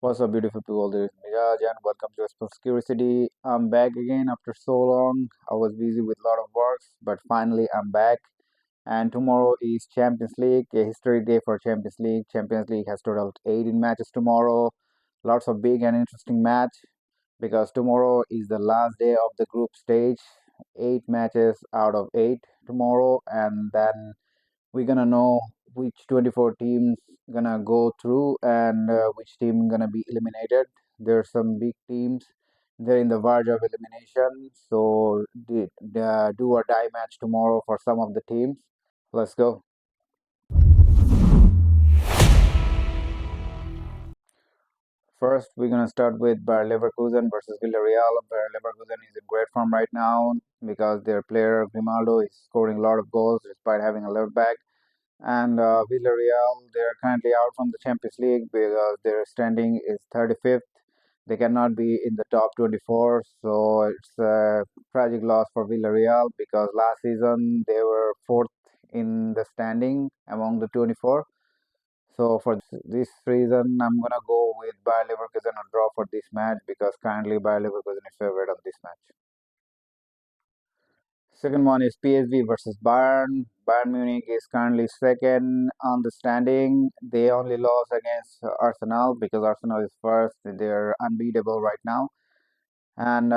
What's up, beautiful people? This is Miraj, and welcome to Sports Curiosity. I'm back again after so long. I was busy with a lot of works, but finally I'm back. And tomorrow is Champions League, a historic day for Champions League. Champions League has total 18 matches tomorrow. Lots of big and interesting match because tomorrow is the last day of the group stage. 8 matches out of 8 tomorrow, and then we're gonna know which 24 teams gonna go through and which team gonna be eliminated. There's some big teams. They're in the verge of elimination. So the do or die match tomorrow for some of the teams. Let's go. First, we're gonna start with Bayer Leverkusen versus Villarreal. Bayer Leverkusen is in great form right now because their player Grimaldo is scoring a lot of goals despite having a left back. And Villarreal, they're currently out from the Champions League because their standing is 35th. They cannot be in the top 24, so it's a tragic loss for Villarreal because last season they were fourth in the standing among the 24. So for this reason, I'm gonna go with Bayer Leverkusen a draw for this match because currently Bayer Leverkusen is favorite on this match. Second one is PSV versus Bayern. Bayern Munich is currently second on the standing. They only lost against Arsenal because Arsenal is first. They're unbeatable right now. And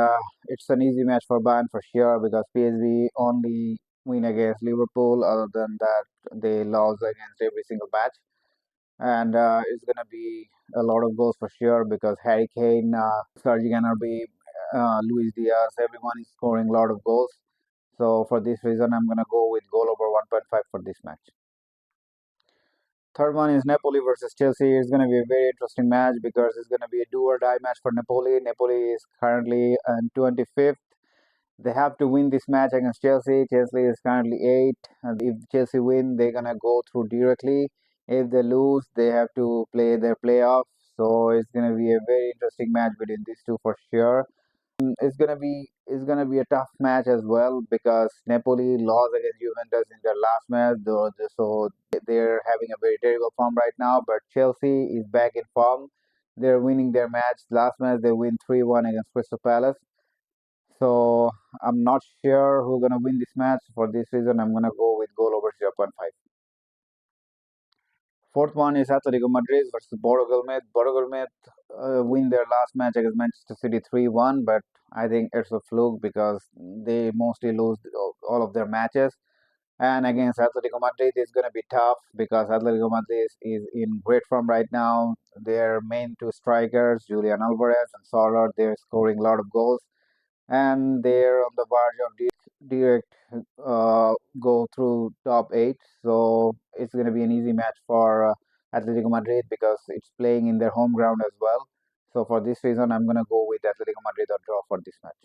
it's an easy match for Bayern for sure because PSV only win against Liverpool. Other than that, they lost against every single match. And it's going to be a lot of goals for sure because Harry Kane, Serge Gnabry, Luis Diaz, everyone is scoring a lot of goals. So for this reason, I'm gonna go with goal over 1.5 for this match. Third one is Napoli versus Chelsea. It's gonna be a very interesting match because it's gonna be a do or die match for Napoli. Napoli is currently in 25th. They have to win this match against Chelsea. Chelsea is currently 8th. And if Chelsea win, they're gonna go through directly. If they lose, they have to play their playoffs. So it's gonna be a very interesting match between these two for sure. It's gonna be a tough match as well because Napoli lost against Juventus in their last match, so they're having a very terrible form right now. But Chelsea is back in form. They're winning their match. Last match they win 3-1 against Crystal Palace. So I'm not sure who's gonna win this match. For this reason, I'm gonna go with goal over 0.5. Fourth one is Atletico Madrid versus Bodo Glimt. Bodo Glimt win their last match against Manchester City 3-1, but I think it's a fluke because they mostly lose all of their matches. And against Atletico Madrid, it's going to be tough because Atletico Madrid is in great form right now. Their main two strikers, Julian Alvarez and Soler, they're scoring a lot of goals and they're on the verge of direct go through top 8. So it's going to be an easy match for Atletico Madrid because it's playing in their home ground as well. So for this reason, I'm going to go with Atletico Madrid or draw for this match.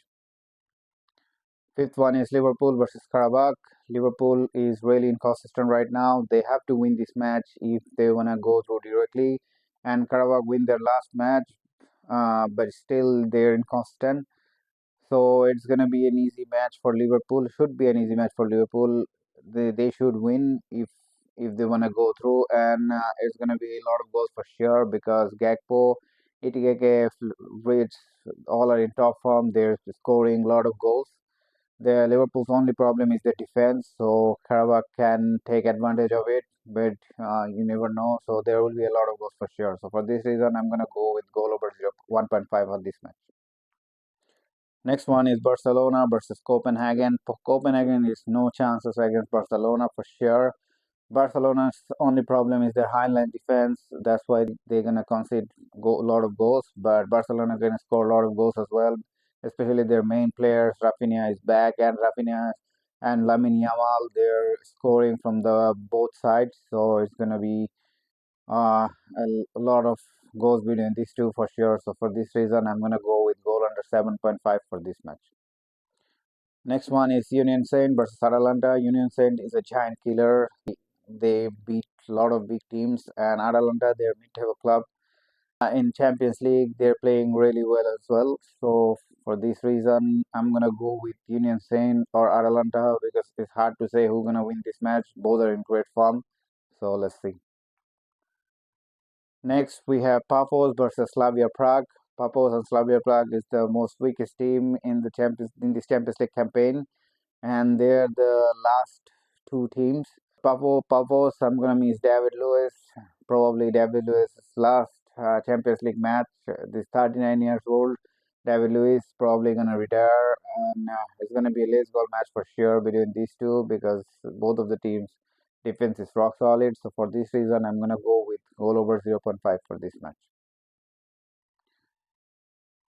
Fifth one is Liverpool versus Karabakh. Liverpool is really inconsistent right now. They have to win this match if they want to go through directly. And Karabakh win their last match, but still they're inconsistent. So it's gonna be an easy match for Liverpool. Should be an easy match for Liverpool. They should win if they wanna go through, and it's gonna be a lot of goals for sure because Gakpo, Itikeke, Rich, all are in top form. They're scoring a lot of goals. The Liverpool's only problem is the defense, so Karabakh can take advantage of it, but you never know. So there will be a lot of goals for sure. So for this reason, I'm gonna go with goal over 1.5 on this match. Next one is Barcelona versus Copenhagen. Copenhagen is no chances against Barcelona for sure. Barcelona's only problem is their highline defense. That's why they're gonna concede a lot of goals. But Barcelona gonna score a lot of goals as well, especially their main players. Rafinha is back, and Rafinha and Lamine Yamal they're scoring from the both sides. So it's gonna be a lot of goals between these two for sure. So for this reason, I'm gonna go with goal under 7.5 for this match. Next one is Union Saint versus Atalanta. Union Saint is a giant killer. They beat a lot of big teams, and Atalanta, they're mid-table club. In Champions League, they're playing really well as well. So for this reason, I'm gonna go with Union Saint or Atalanta because it's hard to say who's gonna win this match. Both are in great form. So let's see. Next, we have Papos versus Slavia Prague. Papos and Slavia Prague is the most weakest team in the Champions in this Champions League campaign, and they're the last two teams. Papos, I'm gonna miss David Lewis. Probably David Lewis's last Champions League match. This 39 years old David Lewis probably gonna retire, and it's gonna be a late goal match for sure between these two because both of the teams' defense is rock solid. So for this reason, I'm gonna go with goal over 0.5 for this match.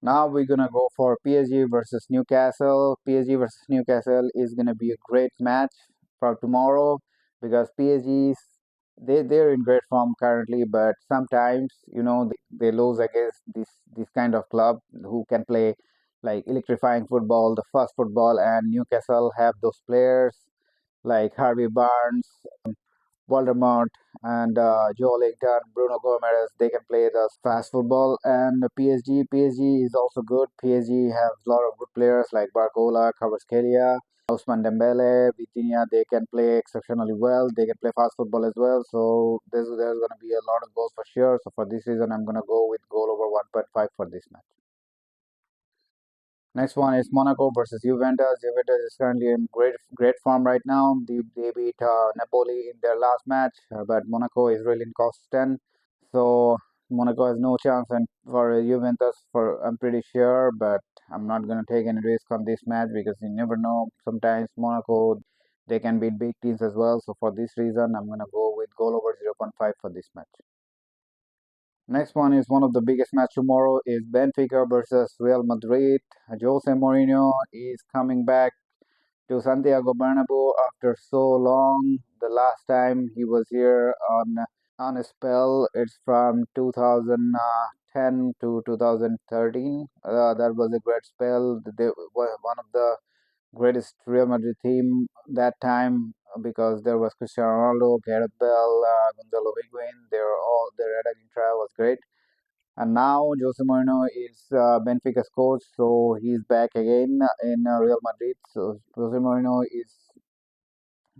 Now we're gonna go for PSG versus Newcastle. PSG versus Newcastle is gonna be a great match for tomorrow because PSG's they're in great form currently, but sometimes they lose against this kind of club who can play like electrifying football, the fast football, and Newcastle have those players like Harvey Barnes, Voldemort, and Joe Linton, Bruno Gomes. They can play the fast football. And PSG is also good. PSG have a lot of good players like Barcola, Kvaratskhelia, Ousmane Dembele, Vitinha. They can play exceptionally well. They can play fast football as well. So there's going to be a lot of goals for sure. So for this reason, I'm going to go with goal over 1.5 for this match. Next one is Monaco versus Juventus. Juventus is currently in great form right now. They beat Napoli in their last match, but Monaco is really inconsistent. So Monaco has no chance and for Juventus. For I'm pretty sure, but I'm not gonna take any risk on this match because you never know. Sometimes Monaco they can beat big teams as well. So for this reason, I'm gonna go with goal over 0.5 for this match. Next one is one of the biggest match tomorrow is Benfica versus Real Madrid. Jose Mourinho is coming back to Santiago Bernabeu after so long. The last time he was here on a spell, it's from 2010 to 2013. That was a great spell. They were one of the greatest Real Madrid team that time because there was Cristiano Ronaldo, Gareth Bale, Gonzalo Higuain. Their attacking trio was great. And now Jose Mourinho is Benfica's coach, so he's back again in Real Madrid. So Jose Mourinho is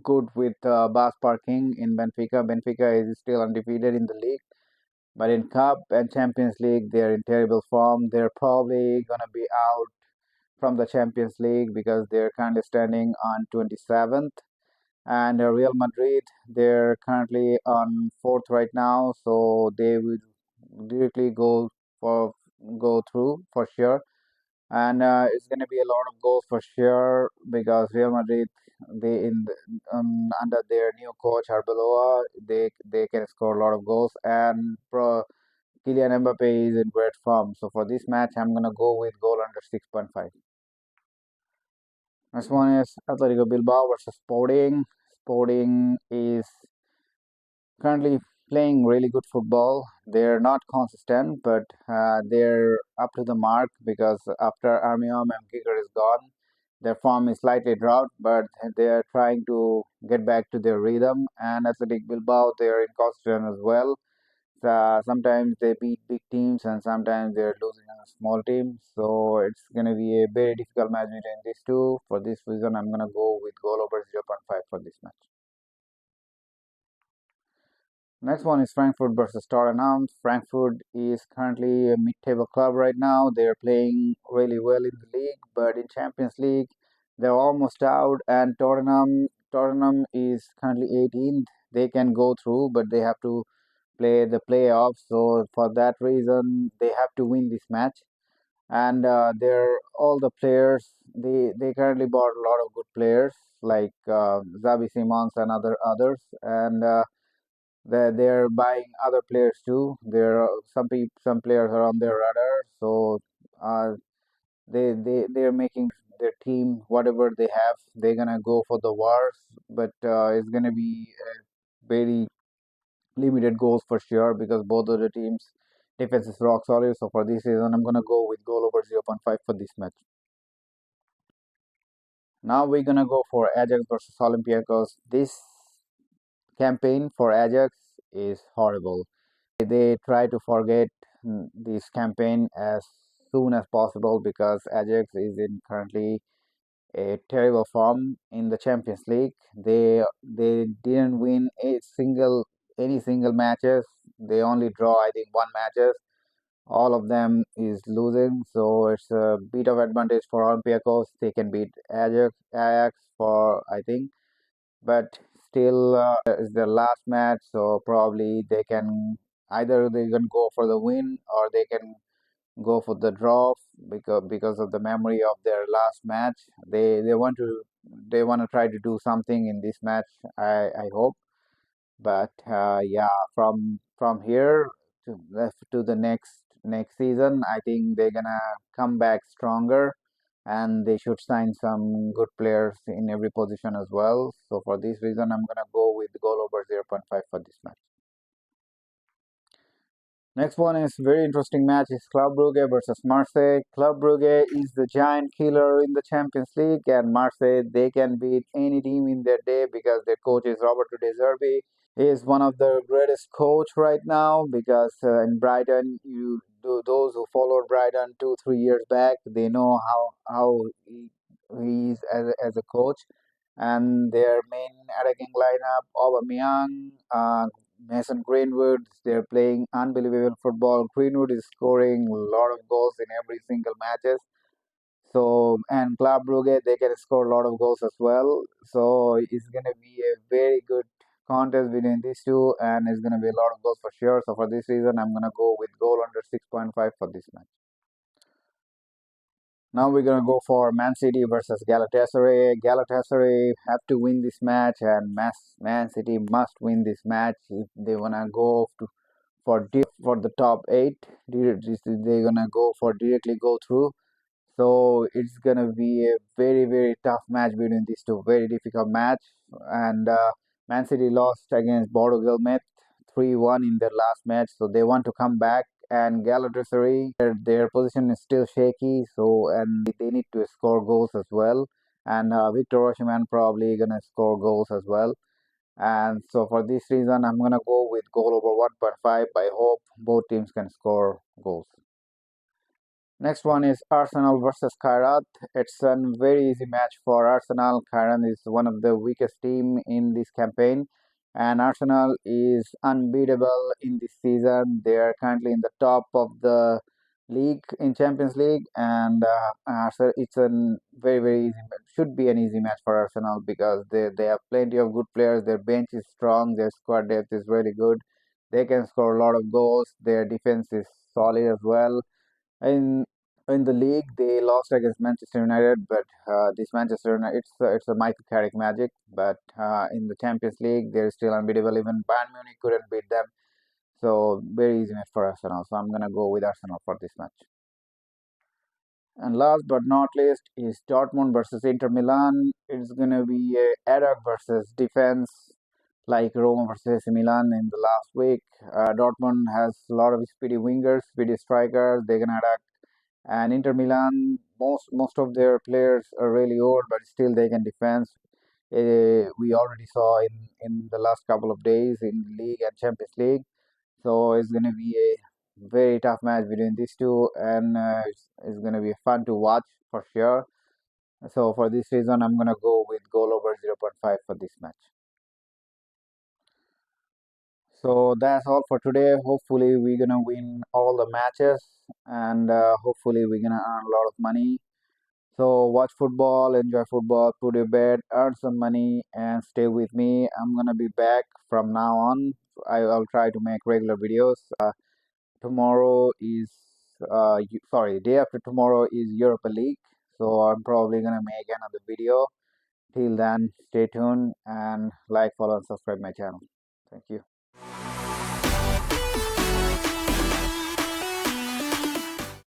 good with Bas Parking in Benfica. Benfica is still undefeated in the league, but in Cup and Champions League, they're in terrible form. They're probably gonna be out from the Champions League because they're currently standing on 27th. And Real Madrid, they're currently on fourth right now, so they will directly for go through for sure. And it's going to be a lot of goals for sure because Real Madrid, under their new coach Arbeloa, they can score a lot of goals. And Kylian Mbappe is in great form. So for this match, I'm gonna go with goal under 6.5. Next one is Atletico Bilbao versus Sporting. Sporting is currently playing really good football. They're not consistent, but they're up to the mark because after Armion and Giger is gone, their form is slightly dropped, but they're trying to get back to their rhythm. And Athletic Bilbao, they're inconsistent as well. Sometimes they beat big teams and sometimes they're losing a small team. So it's going to be a very difficult match between these two. For this reason, I'm going to go with goal over 0.5 for this match. Next one is Frankfurt versus Tottenham. Frankfurt is currently a mid-table club right now. They're playing really well in the league, but in Champions League, they're almost out. And Tottenham is currently 18th. They can go through, but they have to play the playoffs. So for that reason, they have to win this match. And they're all the players. They currently bought a lot of good players like Xavi Simons and others. And they're buying other players too. There are some players are on their radar, so uh, they're making their team whatever they have. They're gonna go for the wars, but it's gonna be very limited goals for sure because both of the teams' defense is rock solid. So for this season, I'm gonna go with goal over 0.5 for this match. Now we're gonna go for Ajax versus Olympiacos. This campaign for Ajax is horrible. They try to forget this campaign as soon as possible because Ajax is in currently a terrible form in the Champions League. They didn't win any single matches. they only draw, I think, one matches. All of them is losing, so it's a bit of advantage for Olympiacos. They can beat Ajax for, I think, but still it's their last match, so probably they can either they can go for the win or they can go for the draw because of the memory of their last match. They want to try to do something in this match. I hope, but yeah, from here to the next season, I think they're gonna come back stronger, and they should sign some good players in every position as well. So for this reason, I'm gonna go with goal over 0.5 for this match. Next one is very interesting match is Club Brugge versus Marseille. Club Brugge is the giant killer in the Champions League, and Marseille they can beat any team in their day because their coach is Roberto De Zerbi. He is one of the greatest coach right now because in Brighton, those who followed Brighton 2 3 years back, they know how he is as a coach, and their main attacking lineup, Aubameyang, Mason Greenwood, they're playing unbelievable football. Greenwood is scoring a lot of goals in every single matches. So, and Club Brugge, they can score a lot of goals as well. So, it's going to be a very good contest between these two, and it's going to be a lot of goals for sure. So, for this reason, I'm going to go with goal under 6.5 for this match. Now we're going to go for Man City versus Galatasaray. Galatasaray have to win this match, and Man City must win this match if they want to go for the top eight. They're gonna go for directly go through. So it's gonna be a very tough match between these two. Very difficult match. And Man City lost against Bodo Glimt 3-1 in their last match, so they want to come back. And Galatasaray, their position is still shaky, so and they need to score goals as well. And Victor Osimhen probably gonna score goals as well. And so for this reason, I'm gonna go with goal over 1.5. I hope both teams can score goals. Next one is Arsenal versus Kairat. It's a very easy match for Arsenal. Kairat is one of the weakest team in this campaign, and Arsenal is unbeatable in this season. They are currently in the top of the league in Champions League, and it's a very easy. Should be an easy match for Arsenal because they have plenty of good players. Their bench is strong. Their squad depth is really good. They can score a lot of goals. Their defense is solid as well. In the league, they lost against Manchester United, but this Manchester United, it's a Michael Carrick magic. But in the Champions League, they're still unbeatable. Even Bayern Munich couldn't beat them. So very easy match for Arsenal. So I'm gonna go with Arsenal for this match. And last but not least is Dortmund versus Inter Milan. It's gonna be a attack versus defense, like Roma versus AC Milan in the last week. Dortmund has a lot of speedy wingers, speedy strikers. They can attack, and Inter Milan, most of their players are really old, but still they can defend. We already saw in the last couple of days in league and Champions League. So it's going to be a very tough match between these two, and it's going to be fun to watch for sure. So for this reason, I'm going to go with goal over 0.5 for this match. So that's all for today. Hopefully, we're going to win all the matches, and hopefully, we're going to earn a lot of money. So watch football, enjoy football, put your bed, earn some money, and stay with me. I'm gonna be back from now on. I'll try to make regular videos. Tomorrow is day after tomorrow is Europa League, so I'm probably gonna make another video. Till then, stay tuned and like, follow, and subscribe my channel. Thank you.